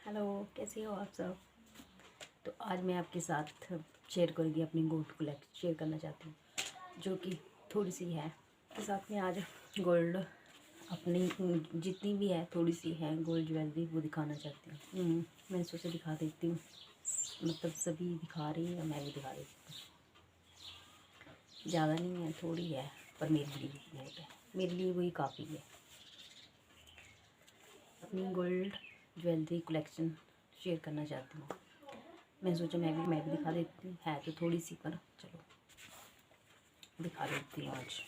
Hello, कैसे हो आप सब। तो आज मैं आपके साथ शेयर करूँगी अपनी गोल्ड कलेक्शन शेयर करना चाहती हूँ, जो कि थोड़ी सी है। तो साथ में आज गोल्ड अपनी जितनी भी है थोड़ी सी है गोल्ड ज्वेलरी वो दिखाना चाहती हूँ। मैं सोचा दिखा देती हूँ, मतलब सभी दिखा रही है, मैं भी दिखा देती हूँ। ज़्यादा नहीं है, थोड़ी है, पर मेरे लिए बहुत है, मेरे लिए वही काफ़ी है। अपनी गोल्ड ज्वेलरी कलेक्शन शेयर करना चाहती हूँ। मैं सोचा मैं भी दिखा देती हूँ, है तो थोड़ी सी, पर चलो दिखा देती हूँ आज।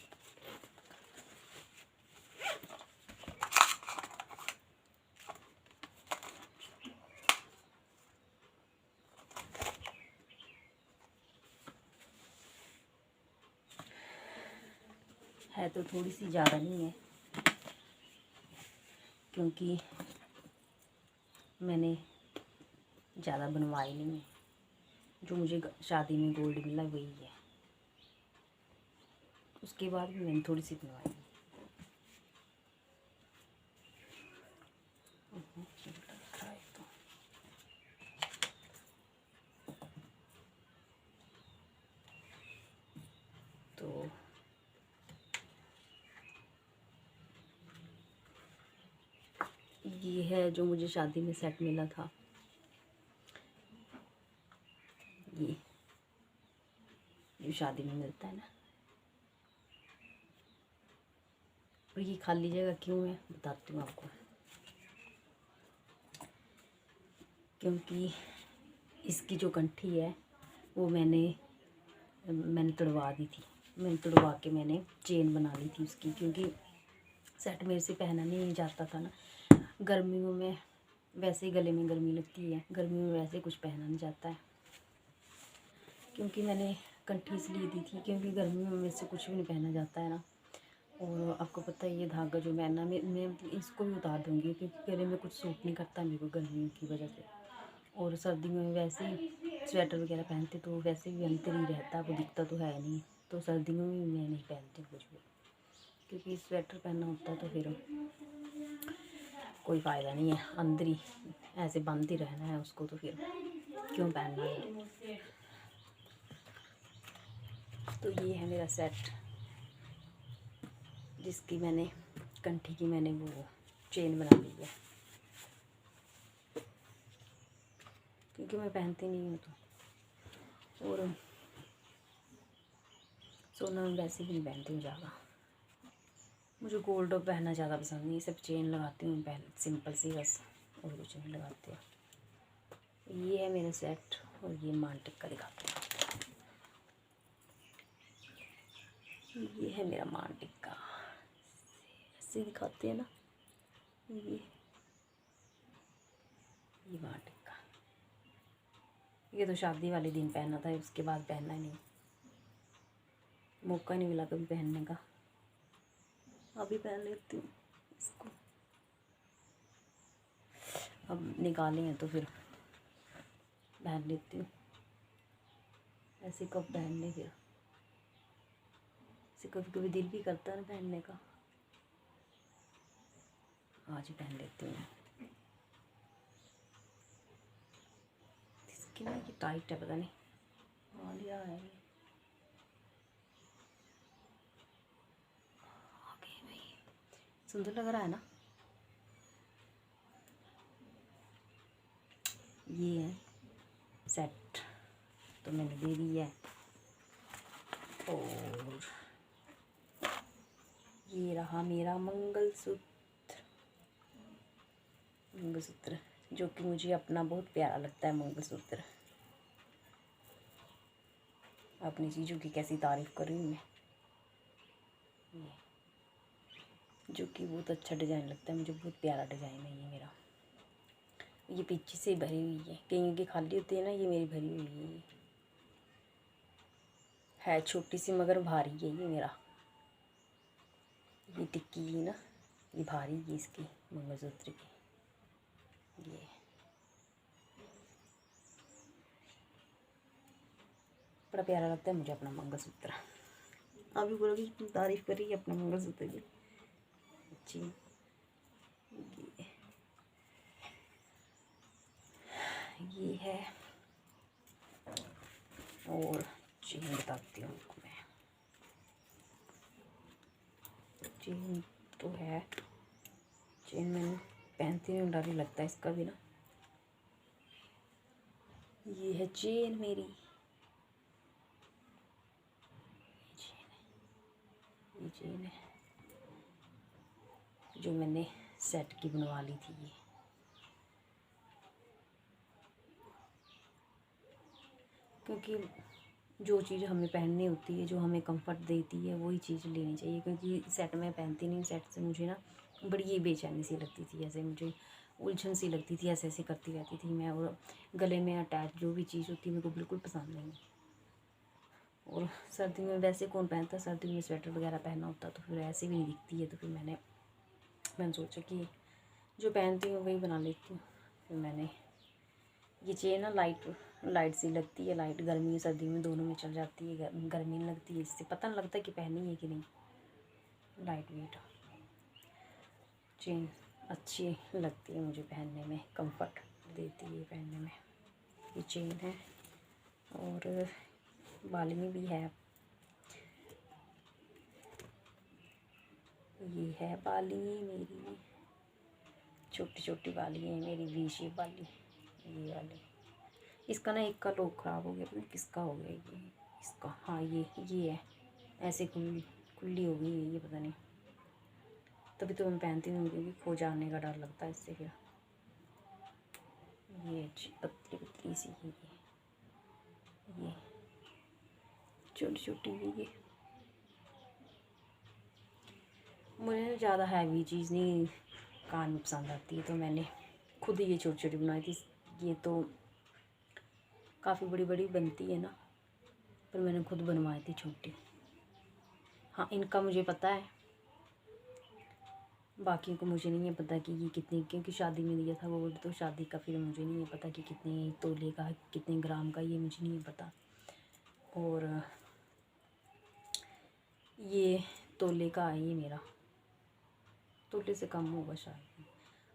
है तो थोड़ी सी, ज़्यादा नहीं है, क्योंकि मैंने ज़्यादा बनवाई नहीं है। जो मुझे शादी में गोल्ड मिला वही है, उसके बाद भी मैंने थोड़ी सी बनवाई है। तो ये है जो मुझे शादी में सेट मिला था। ये जो शादी में मिलता है ना, और ये खाली जगह क्यों है बताती हूँ आपको। क्योंकि इसकी जो कंठी है वो मैंने तुड़वा दी थी। मैंने तुड़वा के मैंने चेन बना ली थी उसकी, क्योंकि सेट मेरे से पहना नहीं जाता था ना। गर्मियों में वैसे ही गले में गर्मी लगती है, गर्मियों में वैसे कुछ पहना नहीं जाता है। क्योंकि मैंने कंठी इसलिए दी थी क्योंकि गर्मियों में मेरे से कुछ भी नहीं पहना जाता है ना। और आपको पता है ये धागा जो मैं इसको भी उतार दूँगी, क्योंकि गले में कुछ सूट नहीं करता मेरे को गर्मियों की वजह से। और सर्दियों में वैसे ही स्वेटर वगैरह पहनते तो वैसे भी अंतर ही रहता है, वो दिखता तो है नहीं। तो सर्दियों में मैं नहीं पहनती कुछ भी, क्योंकि स्वेटर पहनना होता है तो फिर कोई फ़ायदा नहीं है, अंदर ही ऐसे बंद ही रहना है उसको, तो फिर क्यों पहनना है। तो ये है मेरा सेट, जिसकी मैंने कंठी की मैंने वो चेन बना ली है, क्योंकि मैं पहनती नहीं हूँ तो। और सोना में वैसे भी नहीं पहनती हूँ ज़्यादा, मुझे गोल्ड पहनना ज़्यादा पसंद नहीं। सब चेन लगाती हूँ पहन सिंपल सी बस, और कुछ नहीं लगाती हूँ। ये है मेरा सेट, और ये मान टिक्का दिखाती हूँ। ये है मेरा मान टिक्का, ऐसे दिखाते हैं ना। ये मान टिक्का, ये तो शादी वाले दिन पहना था, उसके बाद पहनना ही नहीं, मौका नहीं मिला कभी पहनने का। अभी पहन लेती हूँ इसको, अब निकाले हैं तो फिर पहन लेती हूँ। ऐसे कब पहनने, फिर ऐसे कभी कभी दिल भी करता है ना पहनने का, आज ही पहन लेती हूँ। इसकी ना ये टाइट है, पता नहीं लिया है ये। ओके भाई, सुंदर लग रहा है ना। ये है सेट, तो मैंने दे दी है। और ये रहा मेरा मंगलसूत्र, जो कि मुझे अपना बहुत प्यारा लगता है मंगलसूत्र। अपनी चीज़ों की कैसी तारीफ़ कर रही हूँ मैं, जो कि बहुत अच्छा डिज़ाइन लगता है मुझे, बहुत प्यारा डिज़ाइन है ये मेरा। ये पीछे से भरी हुई है, कहीं की खाली होती है ना, ये मेरी भरी हुई है छोटी सी मगर भारी है ये मेरा। ये टिक्की है ना, ये भारी है इसकी मंगलसूत्र की। ये बड़ा प्यारा लगता है मुझे अपना मंगलसूत्र। आप भी बोलोगे कि तारीफ़ कर रही है अपना मंगलसूत्र की। अच्छी ये है। और चेन बताती हूँ आपको मैं। चेन तो है, चेन मैंने पहनती हूँ, डर ही लगता है इसका भी ना। ये है चेन मेरी, ये चेन है जो मैंने सेट की बनवा ली थी। ये क्योंकि जो चीज़ हमें पहननी होती है, जो हमें कंफर्ट देती है, वही चीज़ लेनी चाहिए। क्योंकि सेट में पहनती नहीं, सेट से मुझे ना बड़ी ये बेचैनी सी लगती थी, ऐसे मुझे उलझन सी लगती थी, ऐसे ऐसे करती रहती थी मैं। और गले में अटैच जो भी चीज़ होती है मेरे को बिल्कुल पसंद नहीं। और सर्दी में वैसे कौन पहनता, सर्दी में स्वेटर वगैरह पहनना होता तो फिर ऐसे भी नहीं दिखती है। तो फिर मैंने सोचा कि जो पहनती हूँ वही बना लेती हूँ। फिर मैंने ये चेन ना लाइट सी लगती है, लाइट गर्मी सर्दी में दोनों में चल जाती है। गर्मी नहीं लगती है, इससे पता नहीं लगता कि पहनी है कि नहीं। लाइट वेट चेन अच्छी लगती है मुझे पहनने में, कंफर्ट देती है पहनने में। ये चेन है और बाली भी है। ये है बाली मेरी, छोटी छोटी बाली है मेरी, वी शेप वाली। ये वाली, इसका ना एक का लॉक ख़राब हो गया, पता नहीं किसका हो गया ये इसका। हाँ ये है, ऐसे खुली खुली हो गई है ये, पता नहीं। तभी तो मैं पहनती हूँ, क्योंकि खो जाने का डर लगता है इससे। फिर ये पतली पतली सी ये छोटी छोटी ये मुझे ज़्यादा हैवी चीज़ नहीं कान में पसंद आती है, तो मैंने खुद ही ये छोटी छोटी बनाई थी। ये तो काफ़ी बड़ी बड़ी बनती है ना, पर मैंने खुद बनवाई थी छोटी। हाँ, इनका मुझे पता है, बाकी को मुझे नहीं है पता कि ये कितने, क्योंकि शादी में दिया था गोल्ड, तो शादी का फिर मुझे नहीं है पता कि कितने तोले का, कितने ग्राम का, ये मुझे नहीं है पता। और ये तोले का है, ये मेरा तोले से कम होगा शायद।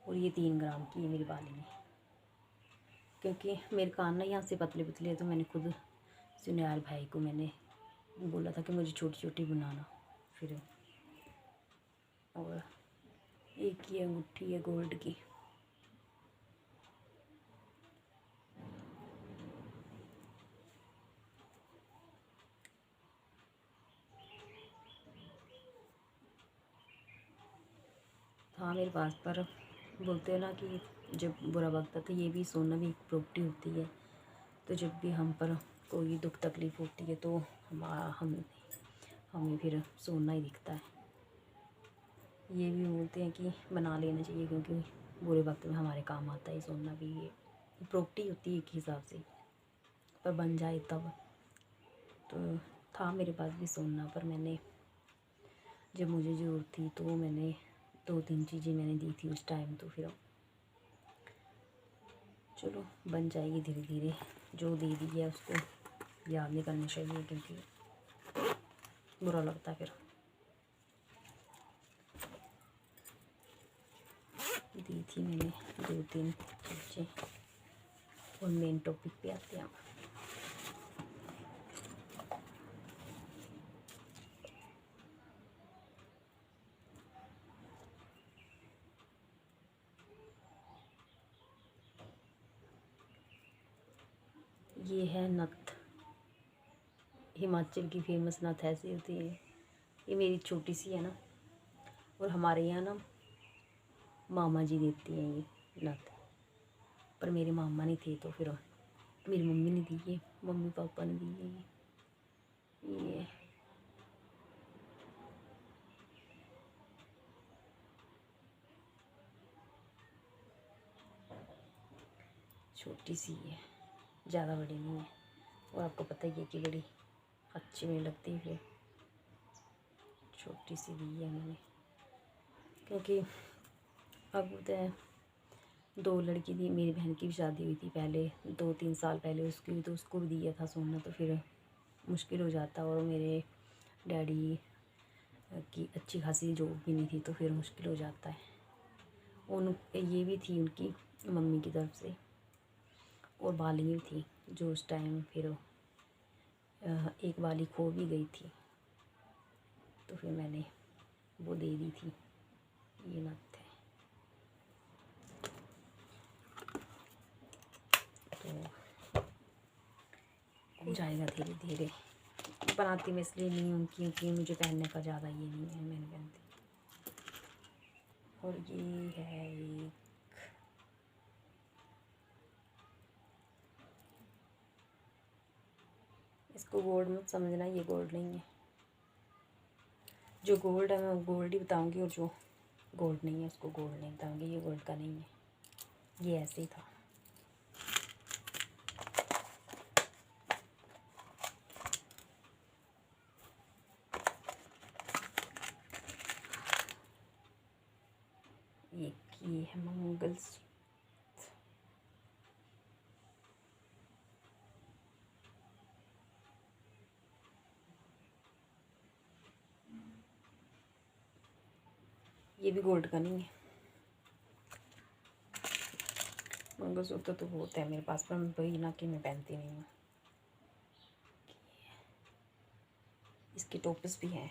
और ये 3 ग्राम की है मेरी बाली में। क्योंकि मेरे कान ना यहाँ से पतले पतले है, तो मैंने खुद सुनियार भाई को मैंने बोला था कि मुझे छोटी छोटी बनाना। फिर और एक ये अंगूठी है गोल्ड की। हाँ मेरे पास, पर बोलते हैं ना कि जब बुरा वक्त आता है, ये भी सोना भी एक प्रॉपर्टी होती है। तो जब भी हम पर कोई दुख तकलीफ़ होती है तो हमें फिर सोना ही दिखता है। ये भी बोलते हैं कि बना लेना चाहिए, क्योंकि बुरे वक्त में हमारे काम आता है सोना भी। ये प्रॉपर्टी होती है एक हिसाब से, पर बन जाए तब। तो था मेरे पास भी सोना, पर मैंने जब मुझे ज़रूरत थी तो मैंने 2-3 चीज़ें मैंने दी थी उस टाइम। तो फिर चलो बन जाएगी धीरे धीरे। जो दे दी है उसको याद नहीं करना चाहिए, क्योंकि बुरा लगता है फिर। दी थी मैंने 2-3 चीज़ें। और मेन टॉपिक पे आते हैं। ये है नथ, हिमाचल की फेमस नथ ऐसी होती है। ये मेरी छोटी सी है ना, और हमारे यहाँ ना मामा जी देती हैं ये नथ, पर मेरे मामा नहीं थे, तो फिर मेरी मम्मी ने दी है, मम्मी पापा ने दी है ये। छोटी सी है, ज़्यादा बड़ी नहीं है। और आपको पता ही है कि बड़ी अच्छी नहीं लगती, फिर छोटी सी दी है मैंने। क्योंकि अब होता है, 2 लड़की थी, मेरी बहन की भी शादी हुई थी पहले 2-3 साल पहले, उसकी भी, तो उसको भी दिया था सोना। तो फिर मुश्किल हो जाता, और मेरे डैडी की अच्छी खासी जॉब भी नहीं थी, तो फिर मुश्किल हो जाता है। उन ये भी थी उनकी मम्मी की तरफ से, और बालियाँ थी जो उस टाइम फिर एक बाली खो भी गई थी, तो फिर मैंने वो दे दी थी। ये नथ है। तो हो जाएगा धीरे धीरे। बनाती मैं इसलिए नहीं हूँ क्योंकि मुझे पहनने का ज़्यादा ये नहीं है, मैं नहीं पहनती। और ये है एक इसको गोल्ड मत समझना, ये गोल्ड नहीं है। जो गोल्ड है मैं वो गोल्ड ही बताऊंगी, और जो गोल्ड नहीं है उसको गोल्ड नहीं बताऊंगी। ये गोल्ड का नहीं है, ये ऐसे ही था। एक ये है मंगलसूत्र। ये भी गोल्ड का नहीं है। मंगलसूत्र तो बहुत है मेरे पास, पर वही ना कि मैं पहनती नहीं हूँ। इसके टोपस भी हैं।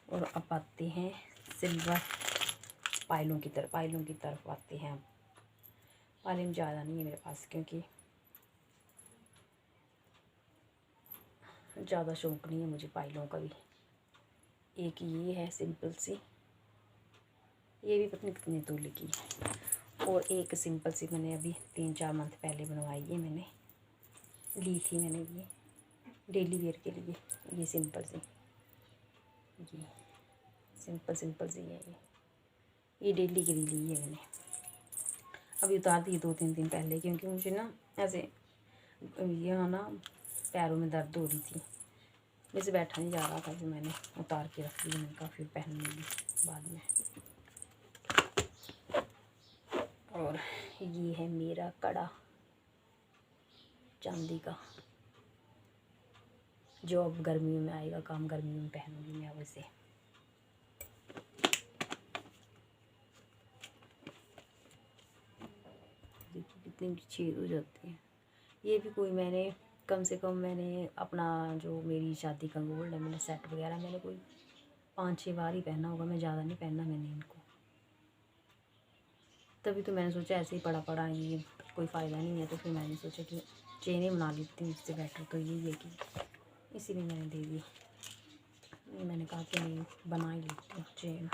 और अब आते हैं सिल्वर पायलों की तरफ आते हैं। अब पायलें ज़्यादा नहीं है मेरे पास, क्योंकि ज़्यादा शौक़ नहीं है मुझे पायलों का भी। एक ये है सिंपल सी, ये भी पता नहीं कितने तोले की है। और एक सिंपल सी मैंने अभी 3-4 मंथ पहले बनवाई है, मैंने ली थी मैंने ये डेली वेयर के लिए। ये सिंपल सी, ये सिंपल सी है। ये डेली के लिए ली है मैंने। अभी उतार दी 2-3 दिन पहले, क्योंकि मुझे ना ऐसे यहाँ ना पैरों में दर्द हो रही थी, मेरे से बैठा नहीं जा रहा था, फिर मैंने उतार के रख दी। मैंने कहा फिर पहन लूँगी बाद में। और ये है मेरा कड़ा चांदी का, जो अब गर्मियों में आएगा काम, गर्मियों में पहनूंगी मैं अब इसे। देखिए कितनी छेद हो जाती है। ये भी कोई मैंने कम से कम मैंने अपना जो मेरी शादी का गोल्ड है, मैंने सेट वगैरह मैंने कोई 5-6 बार ही पहना होगा, मैं ज़्यादा नहीं पहना मैंने इनको। तभी तो मैंने सोचा ऐसे ही पड़ा पड़ा ये कोई फ़ायदा नहीं है, तो फिर मैंने सोचा कि चेन ही बना लेती हूँ, इससे बेटर तो यही है कि इसीलिए मैंने दे दी। मैंने कहा कि नहीं बना ही लेती हूँ चेन।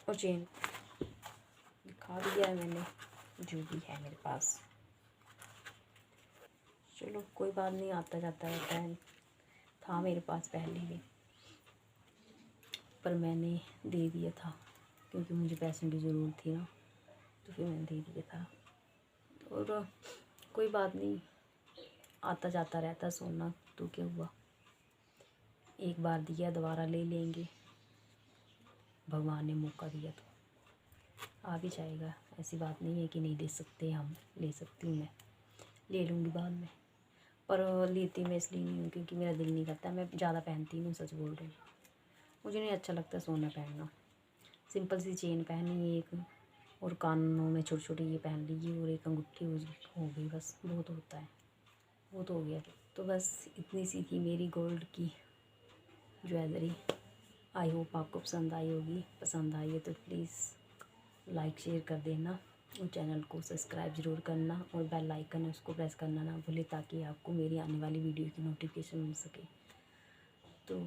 और चेन दिखा दिया है मैंने जो भी है मेरे पास। चलो कोई बात नहीं, आता जाता रहता है। था मेरे पास पहले भी, पर मैंने दे दिया था क्योंकि मुझे पैसों की ज़रूरत थी ना, तो फिर मैंने दे दिया था। और कोई बात नहीं, आता जाता रहता सोना, तो क्या हुआ, एक बार दिया दोबारा ले लेंगे, भगवान ने मौका दिया तो आ भी जाएगा। ऐसी बात नहीं है कि नहीं ले सकते, हम ले सकती हूँ, मैं ले लूँगी बाद में। पर लेती मैं इसलिए नहीं हूँ क्योंकि मेरा दिल नहीं करता, मैं ज़्यादा पहनती नहीं हूँ, सच बोल रही हूँ। मुझे नहीं अच्छा लगता सोना पहनना। सिंपल सी चेन पहनी एक, और कानों में छोटी छोटी ये पहन ली, और एक अंगूठी हो गई, बस बहुत होता है, बहुत हो गया। तो बस इतनी सी थी मेरी गोल्ड की ज्वेलरी। आई होप आपको पसंद आई होगी। पसंद आई है तो प्लीज़ लाइक शेयर कर देना, और चैनल को सब्सक्राइब ज़रूर करना, और बेल आइकन है उसको प्रेस करना ना भूले, ताकि आपको मेरी आने वाली वीडियो की नोटिफिकेशन मिल सके। तो